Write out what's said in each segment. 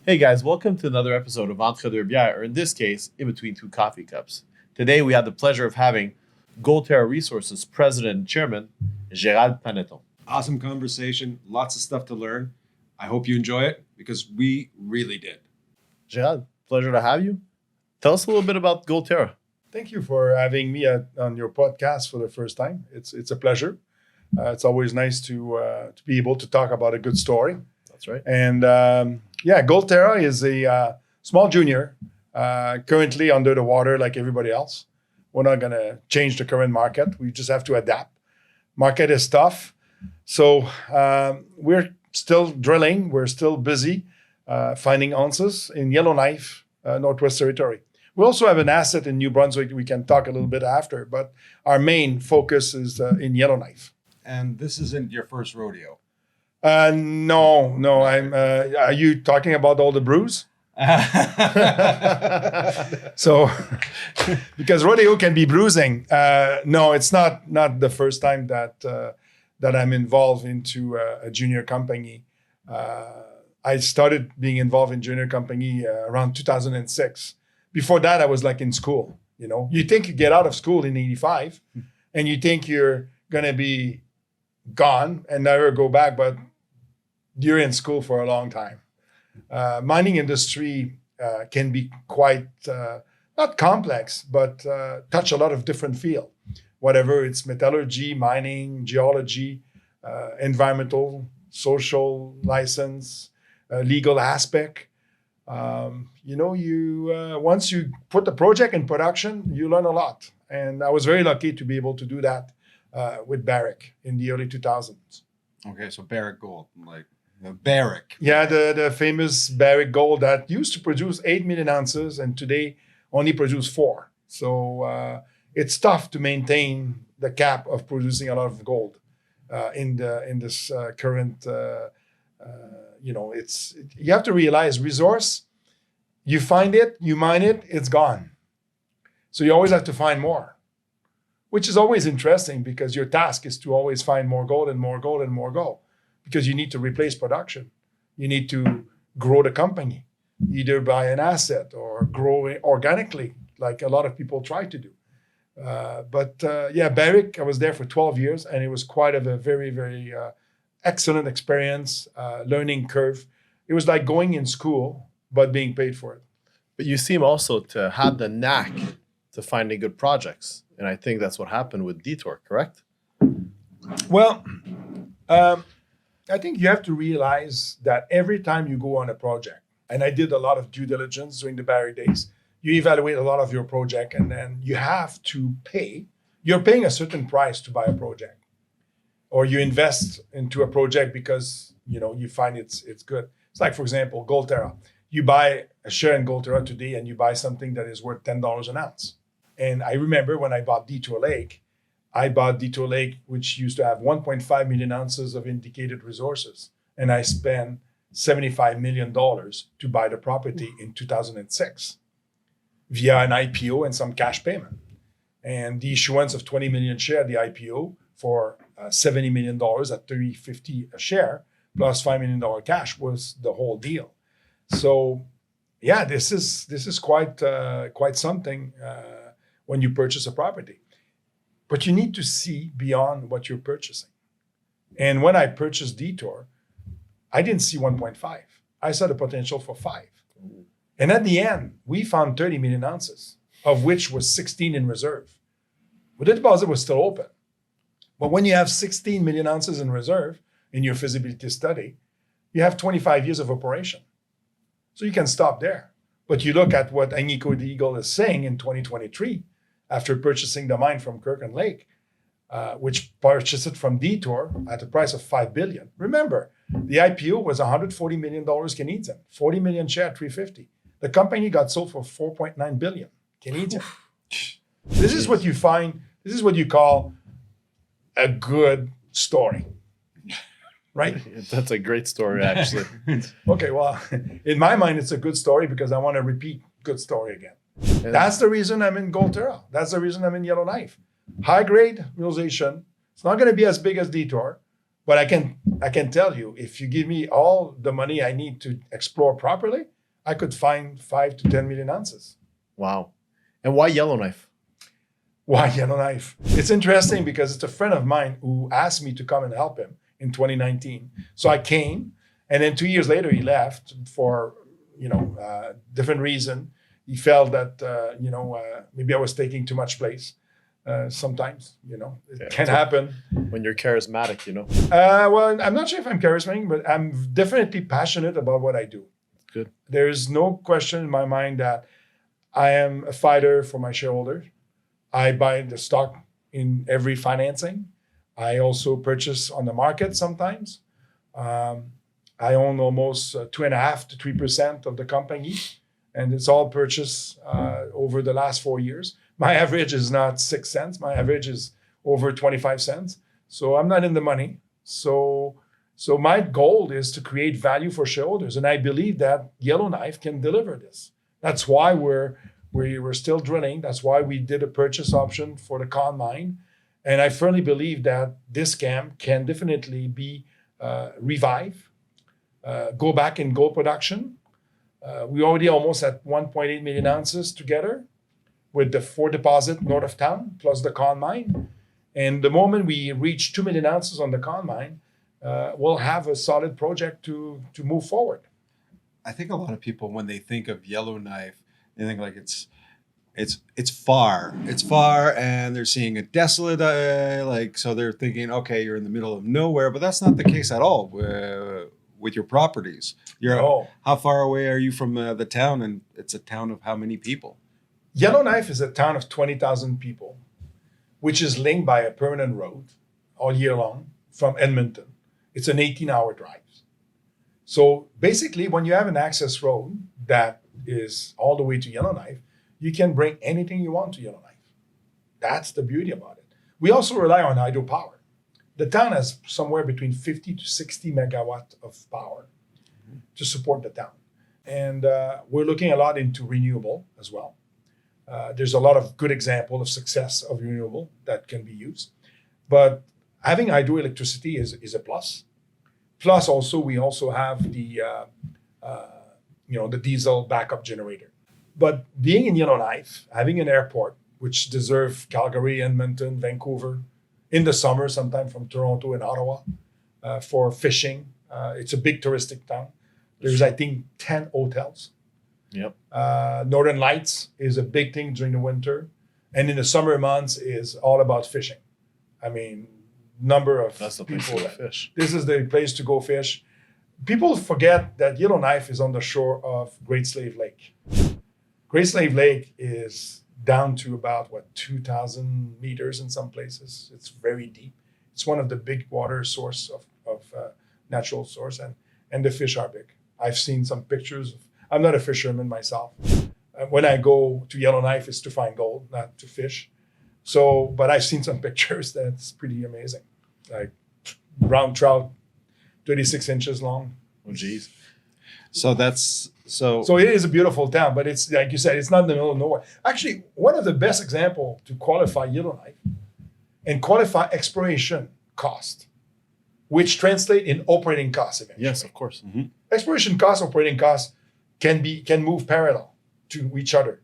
Hey guys, welcome to another episode of Entre deux bières, or in this case, in between two coffee cups. Today we have the pleasure of having Terra Resources President and Chairman, Gerald Panetton. Awesome conversation, lots of stuff to learn. I hope you enjoy it because we really did. Gerald, pleasure to have you. Tell us a little bit about Terra. Thank you for having me on your podcast for the first time. It's a pleasure. It's always nice to be able to talk about a good story. That's right. And Terra is a small junior, currently under the water like everybody else. We're not going to change the current market. We just have to adapt. Market is tough. So we're still drilling. We're still busy finding ounces in Yellowknife, Northwest Territory. We also have an asset in New Brunswick we can talk a little bit after, but our main focus is in Yellowknife. And this isn't your first rodeo. No. Are you talking about all the brews? So, because rodeo can be bruising. No, it's not the first time that I'm involved into a junior company. I started being involved in junior company around 2006. Before that, I was like in school. You know, you think you get out of school in '85, and you think you're gonna be gone and never go back, but you're in school for a long time. Mining industry can be quite not complex, but touch a lot of different fields. Whatever it's metallurgy, mining, geology, environmental, social license, legal aspect. Once you put the project in production, you learn a lot. And I was very lucky to be able to do that with Barrick in the early 2000s. Okay, so Barrick Gold, like the Barrick. Yeah, the famous Barrick Gold that used to produce 8 million ounces and today only produce 4. So it's tough to maintain the cap of producing a lot of gold in this current. You have to realize resource. You find it, you mine it, it's gone. So you always have to find more, which is always interesting because your task is to always find more gold and more gold and more gold. Because you need to replace production. You need to grow the company, either by an asset or grow it organically, like a lot of people try to do. Barrick, I was there for 12 years, and it was quite a very, very excellent experience, learning curve. It was like going in school, but being paid for it. But you seem also to have the knack to finding good projects. And I think that's what happened with Detour, correct? Well, I think you have to realize that every time you go on a project, and I did a lot of due diligence during the Barrick days, you evaluate a lot of your project, and then you have to pay. You're paying a certain price to buy a project, or you invest into a project because you find it's good. It's like, for example, Terra. You buy a share in Terra today, and you buy something that is worth $10 an ounce. And I remember when I bought Detour Lake. I bought Detour Lake, which used to have 1.5 million ounces of indicated resources. And I spent $75 million to buy the property in 2006 via an IPO and some cash payment. And the issuance of 20 million shares, the IPO, for $70 million at $3.50 a share, plus $5 million cash was the whole deal. So, yeah, this is quite something when you purchase a property. But you need to see beyond what you're purchasing. And when I purchased Detour, I didn't see 1.5. I saw the potential for 5. And at the end, we found 30 million ounces, of which was 16 in reserve. But the deposit was still open. But when you have 16 million ounces in reserve in your feasibility study, you have 25 years of operation. So you can stop there. But you look at what Agnico Eagle is saying in 2023, after purchasing the mine from Kirkland Lake, which purchased it from Detour at a price of $5 billion. Remember, the IPO was $140 million Canadian, 40 million share at $3.50. The company got sold for $4.9 billion Canadian. This is what you find. This is what you call a good story, right? That's a great story, actually. Okay, well, in my mind, it's a good story because I want to repeat good story again. That's the reason I'm in Terra. That's the reason I'm in Yellowknife. High grade realization. It's not going to be as big as Detour, but I can tell you, if you give me all the money I need to explore properly, I could find 5 to 10 million ounces. Wow. And why Yellowknife? Why Yellowknife? It's interesting because it's a friend of mine who asked me to come and help him in 2019. So I came, and then 2 years later he left for different reason. He felt that maybe I was taking too much place. Sometimes it can happen. When you're charismatic, Well, I'm not sure if I'm charismatic, but I'm definitely passionate about what I do. Good. There's no question in my mind that I am a fighter for my shareholders. I buy the stock in every financing. I also purchase on the market sometimes. I own almost 2.5% to 3% of the company, and it's all purchased over the last 4 years. My average is not 6 cents. My average is over 25 cents. So I'm not in the money. So my goal is to create value for shareholders, and I believe that Yellowknife can deliver this. That's why we're still drilling. That's why we did a purchase option for the Con mine, and I firmly believe that this camp can definitely be revived, go back in gold production. We already almost at 1.8 million ounces together with the 4 deposit north of town plus the Con mine. And the moment we reach 2 million ounces on the Con mine, we'll have a solid project to move forward. I think a lot of people, when they think of Yellowknife, they think like it's far. It's far, and they're seeing a desolate, so they're thinking, okay, you're in the middle of nowhere, but that's not the case at all with your properties. How far away are you from the town? And it's a town of how many people? Yellowknife is a town of 20,000 people, which is linked by a permanent road all year long from Edmonton. It's an 18-hour drive. So basically, when you have an access road that is all the way to Yellowknife, you can bring anything you want to Yellowknife. That's the beauty about it. We also rely on hydropower. The town has somewhere between 50 to 60 megawatt of power to support the town. And we're looking a lot into renewable as well. There's a lot of good example of success of renewable that can be used. But having hydroelectricity is a plus. Plus also, we also have the diesel backup generator. But being in Yellowknife, having an airport, which deserve Calgary, Edmonton, Vancouver, in the summer, sometime from Toronto and Ottawa, for fishing. It's a big touristic town. There's, I think, 10 hotels. Yep. Northern Lights is a big thing during the winter. And in the summer months is all about fishing. I mean, number of That's the people place to that fish. this is the place to go fish. People forget that Yellowknife is on the shore of Great Slave Lake. Great Slave Lake is down to about 2,000 meters in some places. It's very deep. It's one of the big water source of natural source, and the fish are big. I've seen some pictures. I'm not a fisherman myself. When I go to Yellowknife, it's to find gold, not to fish. So, but I've seen some pictures that's pretty amazing. Like brown trout, 36 inches long. Oh, geez. So that's so. So it is a beautiful town, but it's like you said, it's not in the middle of nowhere. Actually, one of the best examples to qualify Yellowknife and qualify exploration cost, which translate in operating costs eventually. Yes, of course. Mm-hmm. Exploration costs, operating costs can move parallel to each other.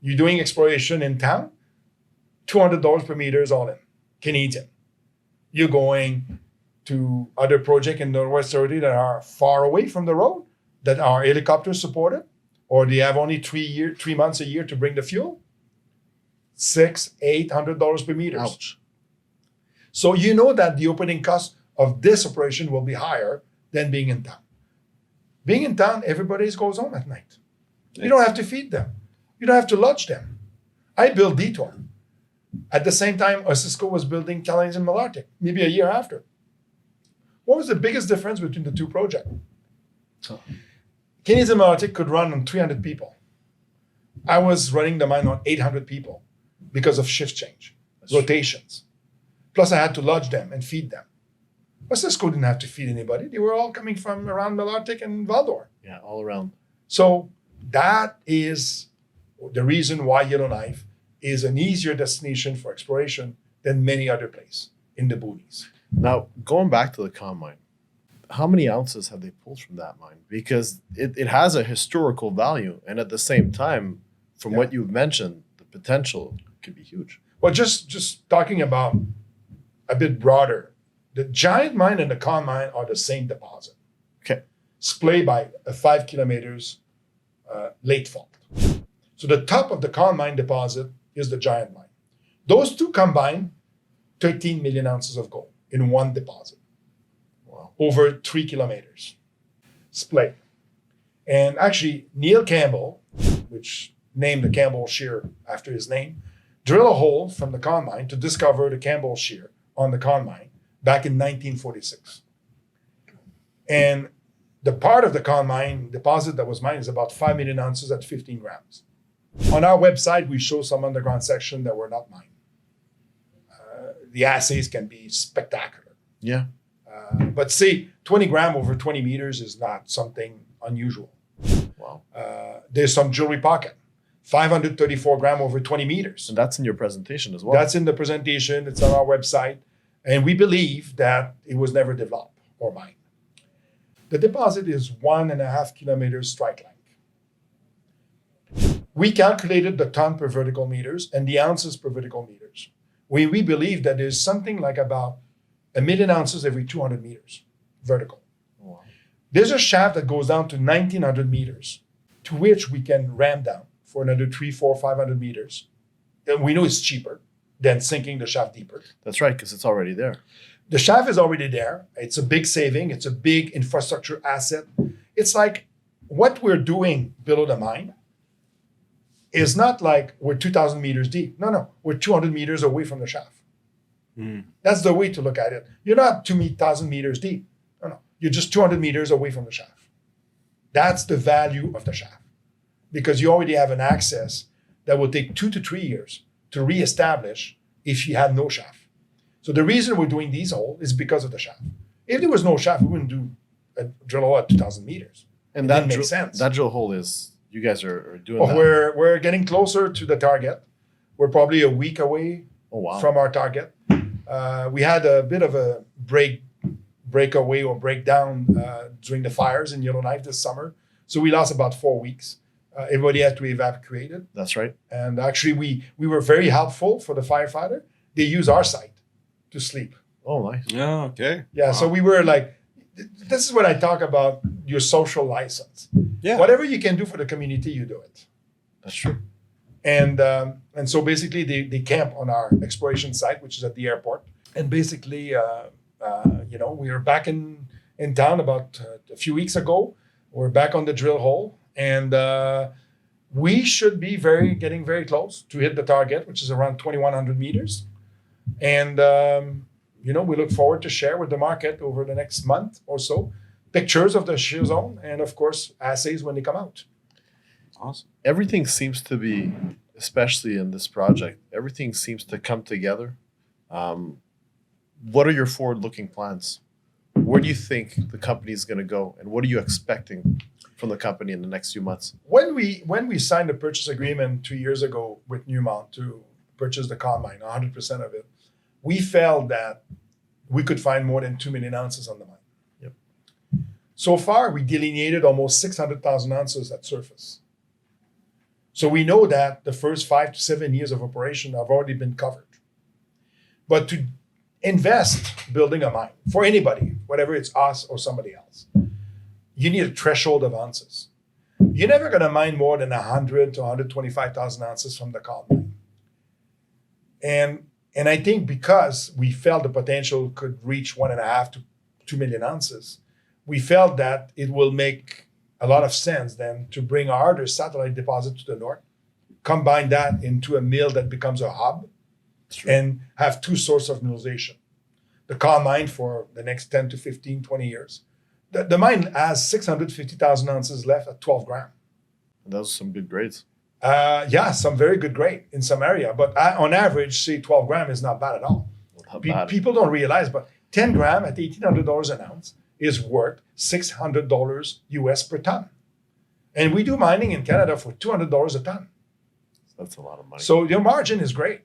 You're doing exploration in town, $200 per meter is all in, Canadian. You're going to other projects in Northwest Territory that are far away from the road, that are helicopter supported, or they have only 3 months a year to bring the fuel. $600-800 per meter. Ouch. So you know that the operating cost of this operation will be higher than being in town. Being in town, everybody goes home at night. You don't have to feed them. You don't have to lodge them. I built Detour. At the same time, Osisko was building Canadian Malartic, maybe a year after. What was the biggest difference between the two projects? Canadian Malartic could run on 300 people. I was running the mine on 800 people because of shift change, rotations. Plus I had to lodge them and feed them. Osisko didn't have to feed anybody. They were all coming from around Malartic and Val-d'Or. Yeah, all around. So that is the reason why Yellowknife is an easier destination for exploration than many other places in the boonies. Now, going back to the Con mine, how many ounces have they pulled from that mine? Because it has a historical value, and at the same time, from what you've mentioned, the potential could be huge. Well, just talking about a bit broader, the giant mine and the Con mine are the same deposit. Okay. Splayed by 5 kilometers late fault. So the top of the Con mine deposit is the giant mine. Those two combine 13 million ounces of gold in one deposit. Wow. Over 3 kilometers. Splayed. And actually, Neil Campbell, which named the Campbell Shear after his name, drilled a hole from the Con mine to discover the Campbell Shear on the Con mine back in 1946. And the part of the Con mine deposit that was mined is about 5 million ounces at 15 grams. On our website, we show some underground section that were not mined. The assays can be spectacular. Yeah. But say 20 gram over 20 meters is not something unusual. Wow. There's some jewelry pocket, 534 gram over 20 meters. And that's in your presentation as well. That's in the presentation. It's on our website. And we believe that it was never developed or mined. The deposit is 1.5 kilometers strike length. We calculated the ton per vertical meters and the ounces per vertical meters. We believe that there's something like about 1 million ounces every 200 meters vertical. Wow. There's a shaft that goes down to 1,900 meters, to which we can ramp down for another 300, 400, 500 meters. And we know it's cheaper than sinking the shaft deeper. That's right, because it's already there. The shaft is already there. It's a big saving. It's a big infrastructure asset. It's like what we're doing below the mine is not like we're 2,000 meters deep. No, we're 200 meters away from the shaft. That's the way to look at it. You're not 2,000 meters deep. No. You're just 200 meters away from the shaft. That's the value of the shaft, because you already have an access that will take 2 to 3 years to reestablish if you had no shaft. So the reason we're doing these holes is because of the shaft. If there was no shaft, we wouldn't do a drill hole at 2,000 meters. And that makes sense. That drill hole is, you guys are doing that. We're getting closer to the target. We're probably a week away from our target. We had a bit of a breakaway or breakdown during the fires in Yellowknife this summer. So we lost about 4 weeks. Everybody had to evacuate it. That's right. And actually, we were very helpful for the firefighter. They used our site to sleep. Oh, nice. Yeah, okay. Yeah, Wow. so we were like, this is what I talk about, your social license. Yeah. Whatever you can do for the community, you do it. That's true. And so basically they camp on our exploration site, which is at the airport. And basically, we were back in town about a few weeks ago. We're back on the drill hole, and we should be getting very close to hit the target, which is around 2,100 meters. And, we look forward to share with the market over the next month or so pictures of the shear zone and, of course, assays when they come out. Awesome. Everything seems to be, especially in this project, everything seems to come together. What are your forward-looking plans? Where do you think the company is going to go, and what are you expecting from the company in the next few months? When we signed the purchase agreement 2 years ago with Newmont to purchase the Con mine, 100% of it, we felt that we could find more than 2 million ounces on the mine. Yep. So far, we delineated almost 600,000 ounces at surface. So we know that the first 5 to 7 years of operation have already been covered. But to invest building a mine, for anybody, whether it's us or somebody else, you need a threshold of ounces. You're never going to mine more than 100 to 125,000 ounces from the Con mine. And I think because we felt the potential could reach 1.5 to 2 million ounces, we felt that it will make a lot of sense then to bring our other satellite deposit to the north, combine that into a mill that becomes a hub, and have 2 sources of mineralization. The Con mine for the next 10 to 15, 20 years. The mine has 650,000 ounces left at 12 gram. And those are some good grades. Some very good grade in some area. But on average, say 12 gram is not bad at all. Not bad. People don't realize, but 10 gram at $1,800 an ounce is worth $600 US per ton. And we do mining in Canada for $200 a ton. That's a lot of money. So your margin is great.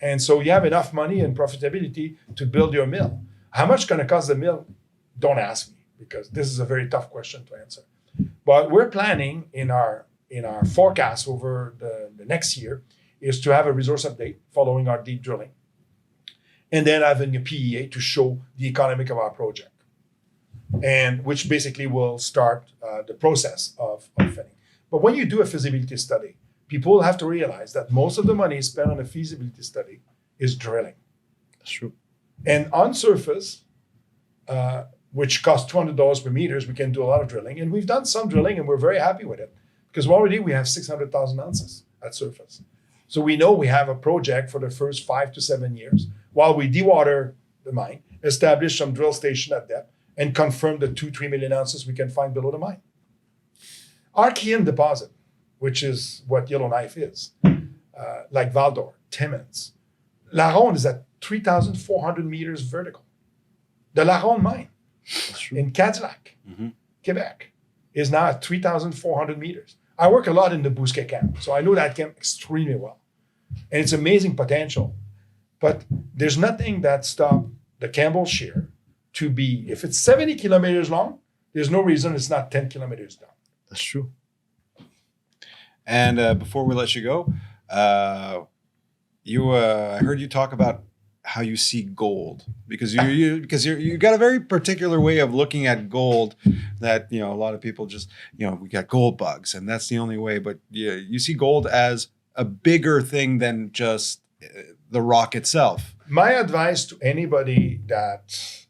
And so you have enough money and profitability to build your mill. How much going to cost the mill? Don't ask me, because this is a very tough question to answer. But we're planning in our forecast over the next year is to have a resource update following our deep drilling, and then having a PEA to show the economic of our project, and which basically will start the process of funding. But when you do a feasibility study, people have to realize that most of the money spent on a feasibility study is drilling. That's true. And on surface, which costs $200 per meters, we can do a lot of drilling. And we've done some drilling and we're very happy with it because already we have 600,000 ounces at surface. So we know we have a project for the first 5 to 7 years while we dewater the mine, establish some drill station at depth, and confirm the 2-3 million ounces we can find below the mine. Our Archean deposit, which is what Yellowknife is, like Val-d'Or, Timmins, La Ronde is at 3,400 meters vertical. The La Ronde mine in Cadillac, Quebec, is now at 3,400 meters. I work a lot in the Bousquet camp, so I know that camp extremely well. And it's amazing potential. But there's nothing that stops the Campbell Shear to be, if it's 70 kilometers long, there's no reason it's not 10 kilometers down. That's true. And before we let you go, I heard you talk about how you see gold because you got a very particular way of looking at gold that a lot of people just we got gold bugs and that's the only way. But you see gold as a bigger thing than just the rock itself. My advice to anybody that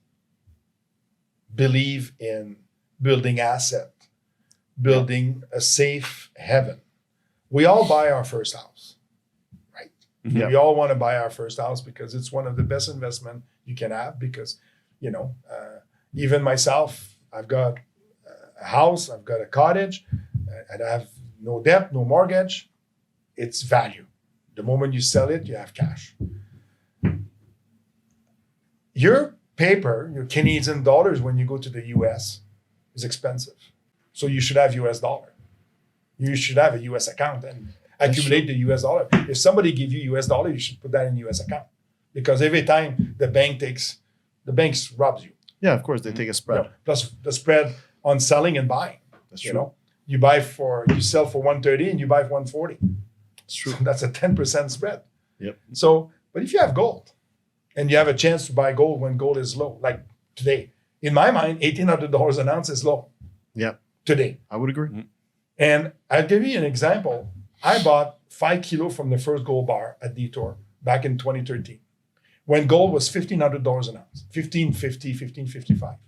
believe in building asset, building a safe haven. We all buy our first house, right? Yeah. We all want to buy our first house because it's one of the best investment you can have because, even myself, I've got a house, I've got a cottage, and I have no debt, no mortgage. It's value. The moment you sell it, you have cash. Your paper, your Canadian dollars, when you go to the US, is expensive. So you should have US dollar. You should have a US account and accumulate the US dollar. If somebody give you US dollar, you should put that in US account. Because every time the banks robs you. Yeah, of course, they take a spread. Plus the spread on selling and buying. That's true. You sell for 130 and you buy for 140. That's true. So that's a 10% spread. Yep. So, but if you have gold and you have a chance to buy gold when gold is low, like today, in my mind, $1,800 an ounce is low. Yeah. Today. I would agree. Mm-hmm. And I'll give you an example. I bought 5 kilos from the first gold bar at Detour back in 2013 when gold was $1,500 an ounce, $1,550, $1,555.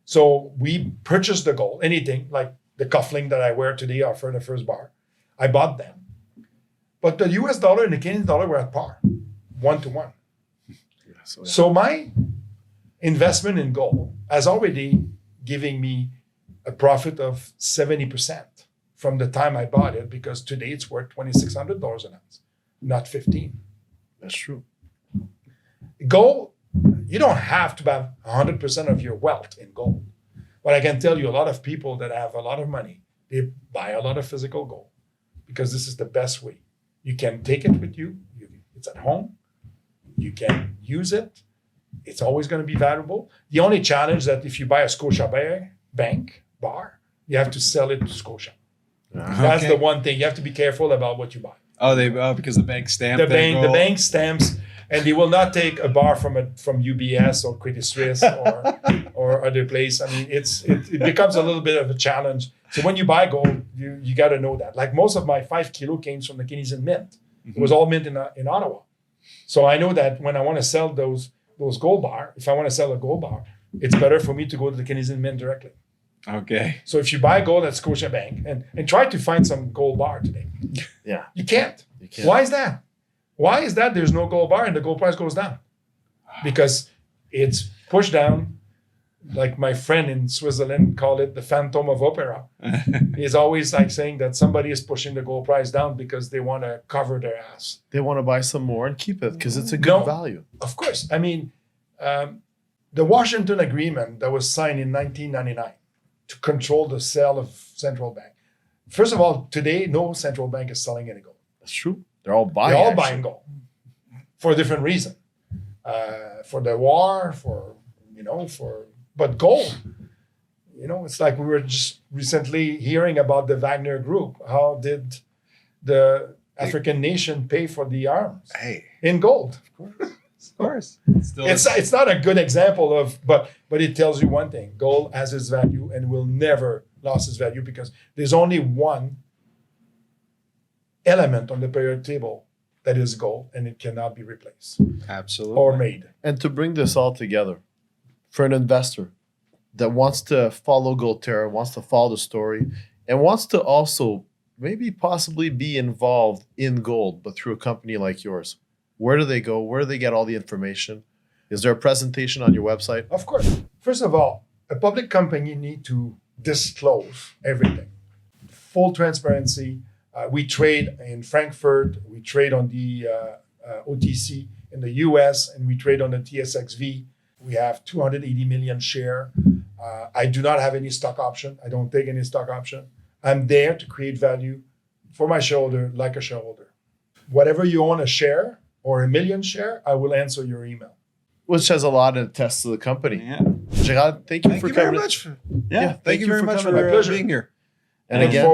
So we purchased the gold, anything like the cuffling that I wear today or for the first bar. I bought them. But the US dollar and the Canadian dollar were at par, 1-to-1. Yeah, So my investment in gold has already given me a profit of 70% from the time I bought it because today it's worth $2,600 an ounce, not 15. That's true. Gold, you don't have to have 100% of your wealth in gold. But I can tell you a lot of people that have a lot of money, they buy a lot of physical gold because this is the best way. You can take it with you. It's at home. You can use it. It's always going to be valuable. The only challenge that if you buy a Scotia Bank bar, you have to sell it to Scotia. That's the one thing. You have to be careful about what you buy. Because the bank stamp. The bank stamps, and they will not take a bar from UBS or Credit Suisse or other place. I mean, it becomes a little bit of a challenge. So when you buy gold, you got to know that. Like most of my 5 kilo came from the Canadian Mint. It was all mint in Ottawa. So I know that when I want to sell those gold bar, if I want to sell a gold bar, it's better for me to go to the Canadian Mint directly. Okay. So if you buy gold at Scotiabank and try to find some gold bar today, Yeah. you can't. You can't. Why is that? Why is that there's no gold bar and the gold price goes down? Because it's pushed down, like my friend in Switzerland called it the phantom of opera. He's always like saying that somebody is pushing the gold price down because they want to cover their ass. They want to buy some more and keep it because it's a good No. value. Of course. I mean, the Washington Agreement that was signed in 1999 to control the sale of central bank. First of all, today, no central bank is selling any gold. That's true. They're all buying. They're all actually. buying gold for a different reason. For the war, but gold, You know, it's like we were just recently hearing about the Wagner Group. How did the African nation pay for the arms? Hey, In gold. of course. Still, It's not a good example of, but it tells you one thing: gold has its value and will never lose its value because there's only one element on the periodic table that is gold, and it cannot be replaced absolutely. or made. And to bring this all together, for an investor that wants to follow Gold Terra, wants to follow the story, and wants to also maybe possibly be involved in gold, but through a company like yours, where do they go? Where do they get all the information? Is there a presentation on your website? Of course. First of all, a public company need to disclose everything. Full transparency. We trade in Frankfurt. We trade on the OTC in the US, and we trade on the TSXV. We have 280 million share. I do not have any stock option. I don't take any stock option. I'm there to create value for my shareholder, like a shareholder. Whatever you own a share or a million share, I will answer your email. Which has a lot of tests to the company. Yeah. Gerard, thank you Thank for you very coming. much. Yeah, Thank you very much for My pleasure. being here. And Look again,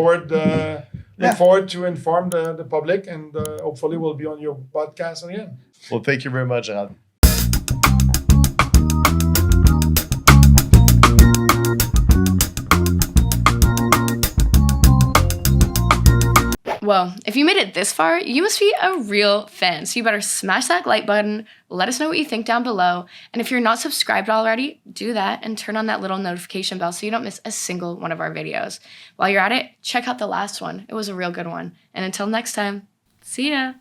forward to inform the public, and hopefully we'll be on your podcast again. well, thank you very much, Gerard. Well, if you made it this far, you must be a real fan. So you better smash that like button, let us know what you think down below. And if you're not subscribed already, do that and turn on that little notification bell so you don't miss a single one of our videos. While you're at it, check out the last one. It was a real good one. And until next time, see ya.